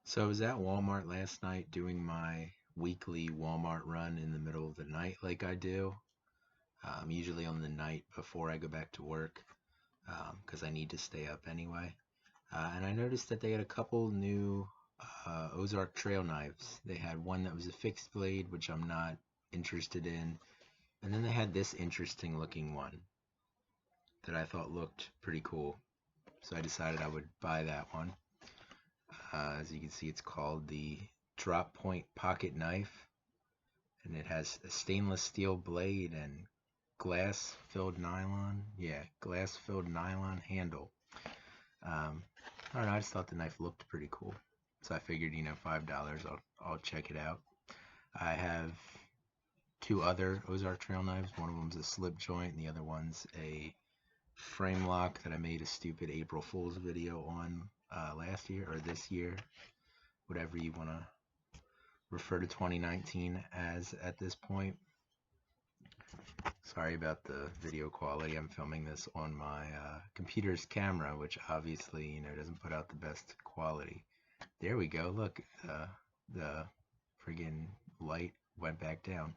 So I was at Walmart last night doing my weekly Walmart run in the middle of the night like I do. Usually on the night before I go back to work because I need to stay up anyway. And I noticed that they had a couple new Ozark Trail knives. They had one that was a fixed blade, which I'm not interested in. And then they had this interesting looking one that I thought looked pretty cool. So I decided I would buy that one. As you can see, it's called the Drop Point Pocket Knife, and it has a stainless steel blade and glass-filled nylon. Yeah, glass-filled nylon handle. Um, I don't know. I just thought the knife looked pretty cool, so I figured, $5. I'll check it out. I have two other Ozark Trail knives. One of them's a slip joint, and the other one's a frame lock that I made a stupid April Fool's video on last year or this year, whatever you want to refer to 2019 as at this point. Sorry about the video quality. I'm filming this on my computer's camera, which obviously, doesn't put out the best quality. There we go. Look, the friggin' light went back down.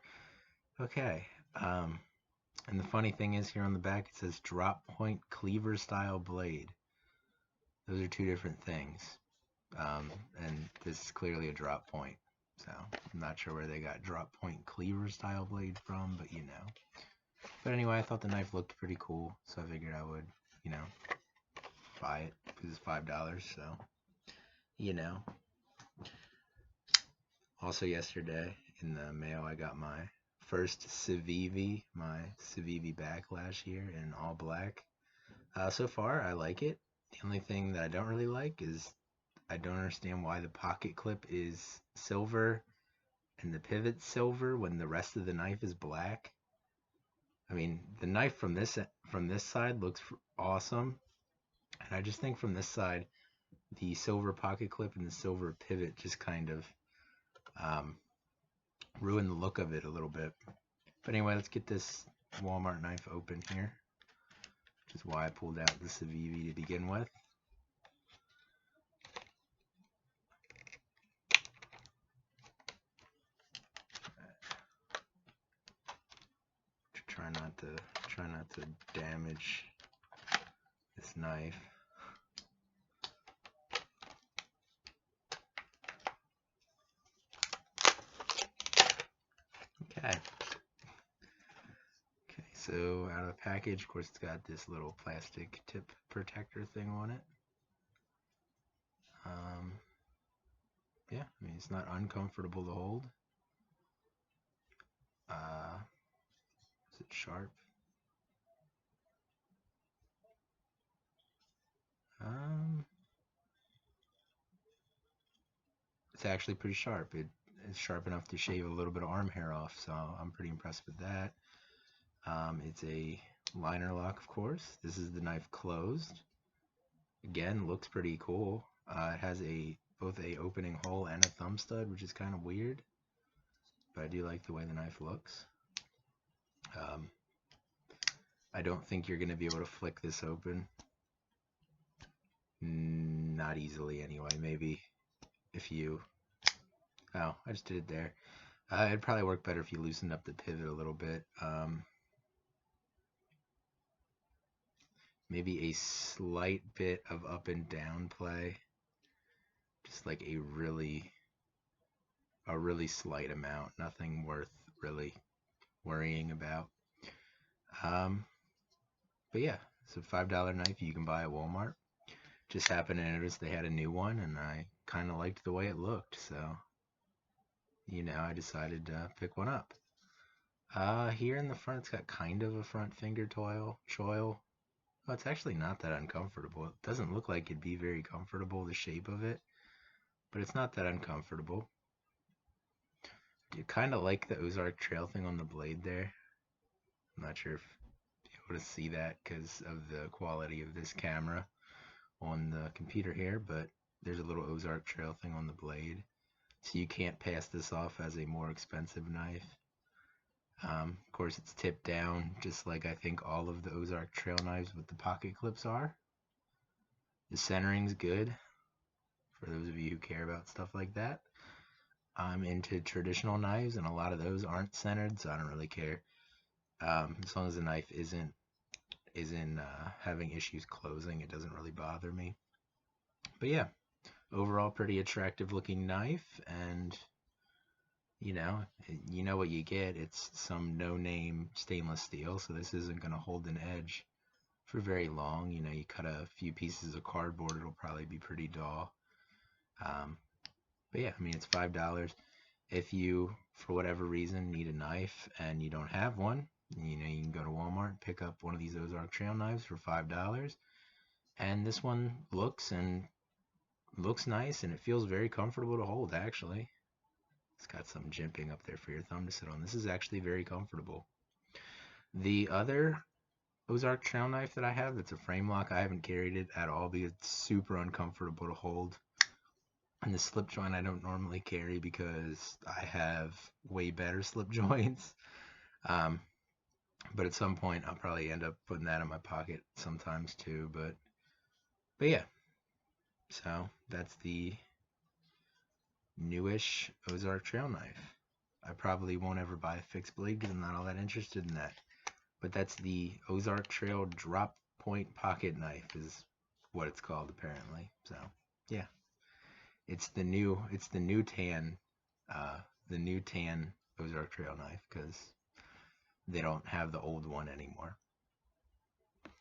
Okay. And the funny thing is, here on the back it says drop point cleaver style blade. Those are two different things. And this is clearly a drop point. So I'm not sure where they got drop point cleaver style blade from, but But anyway, I thought the knife looked pretty cool, so I figured I would, you know, buy it because it's $5. So, you know. Also yesterday in the mail, I got my first Civivi, my Civivi backlash here in all black. So far, I like it. The only thing that I don't really like is I don't understand why the pocket clip is silver and the pivot silver when the rest of the knife is black. I mean, the knife from this side looks awesome, and I just think from this side, the silver pocket clip and the silver pivot just kind of um, ruin the look of it a little bit. But anyway, let's get this Walmart knife open here, which is why I pulled out the Civivi to begin with. Try not to damage this knife. Okay. Okay, so out of the package, of course, it's got this little plastic tip protector thing on it. Yeah, I mean, it's not uncomfortable to hold. Is it sharp? It's actually pretty sharp. It's sharp enough to shave a little bit of arm hair off, so I'm pretty impressed with that. It's a liner lock, of course. This is the knife closed. Again, looks pretty cool. It has both a opening hole and a thumb stud, which is kind of weird, but I do like the way the knife looks. I don't think you're going to be able to flick this open. Not easily anyway. Maybe if you... Oh, I just did it there. It'd probably work better if you loosened up the pivot a little bit. Maybe a slight bit of up and down play. Just like a really slight amount. Nothing worth really worrying about. But yeah, it's a $5 knife you can buy at Walmart. Just happened to notice they had a new one, and I kind of liked the way it looked, so I decided to pick one up. Here in the front, it's got kind of a front finger choil. Well, it's actually not that uncomfortable. It doesn't look like it'd be very comfortable, the shape of it, but it's not that uncomfortable. You kind of like the Ozark Trail thing on the blade there. I'm not sure if you're able to see that because of the quality of this camera on the computer here, but there's a little Ozark Trail thing on the blade. So you can't pass this off as a more expensive knife. Of course, it's tipped down, just like I think all of the Ozark Trail knives with the pocket clips are. The centering's good. for those of you who care about stuff like that. I'm into traditional knives, and a lot of those aren't centered, so I don't really care. As long as the knife isn't having issues closing, it doesn't really bother me. But yeah, overall pretty attractive looking knife, and you know, you know what you get. It's some no-name stainless steel, so this isn't going to hold an edge for very long. You know, you cut a few pieces of cardboard, it'll probably be pretty dull. Um, but yeah, I mean, it's $5. If you, for whatever reason, need a knife and you don't have one, you know, you can go to Walmart, pick up one of these Ozark Trail knives for $5. And this one looks nice, and it feels very comfortable to hold, actually. It's got some jimping up there for your thumb to sit on. This is actually very comfortable. The other Ozark Trail knife that I have, that's a frame lock, I haven't carried it at all because it's super uncomfortable to hold. And the slip joint I don't normally carry because I have way better slip joints. Um, but at some point I'll probably end up putting that in my pocket sometimes too. But yeah, so that's the newish Ozark Trail knife. I probably won't ever buy a fixed blade because I'm not all that interested in that. But that's the Ozark Trail drop point pocket knife is what it's called apparently. So yeah, it's the new tan, uh, the new tan Ozark Trail knife because they don't have the old one anymore.